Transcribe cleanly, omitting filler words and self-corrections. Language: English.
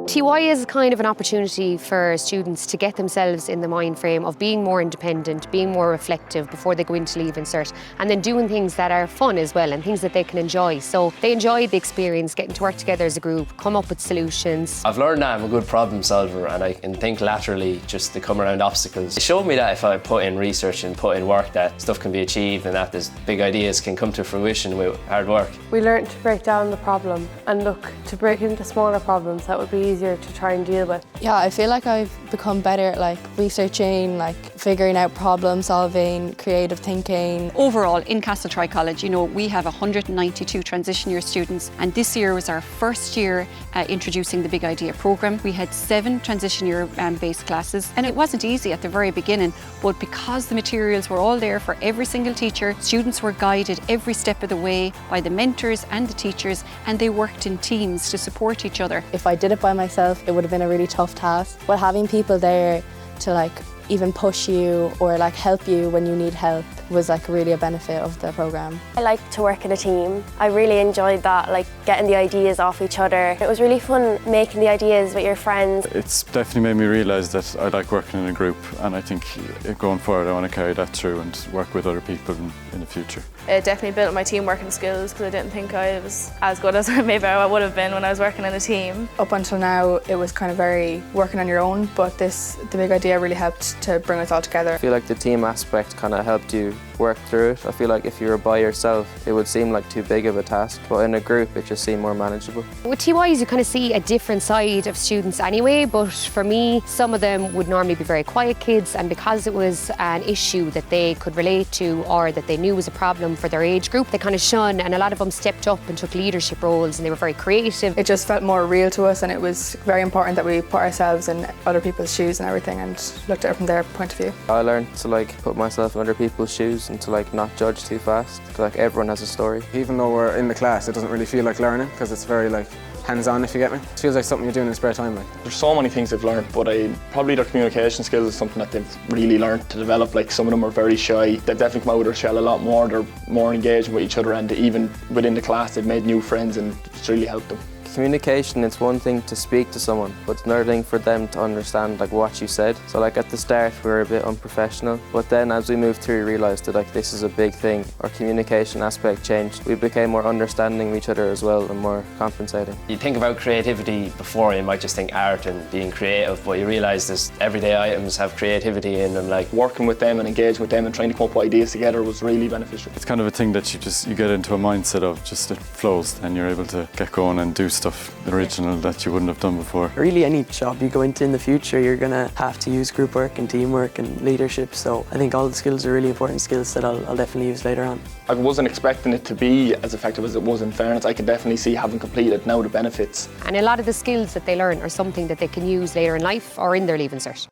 TY is kind of an opportunity for students to get themselves in the mind frame of being more independent, being more reflective before they go into Leaving Cert, and then doing things that are fun as well and things that they can enjoy. So they enjoy the experience, getting to work together as a group, come up with solutions. I've learned that I'm a good problem solver and I can think laterally just to come around obstacles. It showed me that if I put in research and put in work, that stuff can be achieved and that there's big ideas can come to fruition with hard work. We learned to break down the problem and look to break into smaller problems that would be easier to try and deal with. Yeah, I feel like I've become better at researching, figuring out problem solving, creative thinking. Overall, in Castletroy College, we have 192 transition year students, and this year was our first year introducing the Big Idea programme. We had 7 transition year based classes, and it wasn't easy at the very beginning, but because the materials were all there for every single teacher, students were guided every step of the way by the mentors and the teachers, and they worked in teams to support each other. If I did it by myself, it would have been a really tough task. But having people there to even push you or help you when you need help was really a benefit of the programme. I like to work in a team. I really enjoyed that, getting the ideas off each other. It was really fun making the ideas with your friends. It's definitely made me realise that I like working in a group, and I think going forward I want to carry that through and work with other people in the future. It definitely built my team working skills because I didn't think I was as good as maybe I would have been when I was working in a team. Up until now it was kind of very working on your own, but the Big Idea really helped to bring us all together. I feel like the team aspect kind of helped you work through it. I feel like if you were by yourself it would seem like too big of a task, but in a group it just seemed more manageable. With TYs you kind of see a different side of students anyway, but for me some of them would normally be very quiet kids, and because it was an issue that they could relate to or that they knew was a problem for their age group, they kind of shone, and a lot of them stepped up and took leadership roles and they were very creative. It just felt more real to us, and it was very important that we put ourselves in other people's shoes and everything and looked at it from their point of view. I learned to put myself in other people's shoes and to not judge too fast, because everyone has a story. Even though we're in the class, it doesn't really feel like learning because it's very hands-on, if you get me. It feels like something you're doing in spare time. There's so many things they've learned, but probably their communication skills is something that they've really learned to develop. Some of them are very shy. They've definitely come out of their shell a lot more. They're more engaged with each other, and even within the class they've made new friends, and it's really helped them. Communication, it's one thing to speak to someone, but it's another thing for them to understand what you said. So at the start we were a bit unprofessional, but then as we moved through we realised that this is a big thing. Our communication aspect changed. We became more understanding of each other as well and more compensating. You think about creativity before, you might just think art and being creative, but you realise this everyday items have creativity in them. Working with them and engaging with them and trying to come up with ideas together was really beneficial. It's kind of a thing that you get into a mindset of just it flows, and you're able to get going and do stuff original that you wouldn't have done before. Really, any job you go into in the future, you're going to have to use group work and teamwork and leadership, so I think all the skills are really important skills that I'll definitely use later on. I wasn't expecting it to be as effective as it was. In fairness, I could definitely see, having completed now, the benefits. And a lot of the skills that they learn are something that they can use later in life or in their Leaving Cert.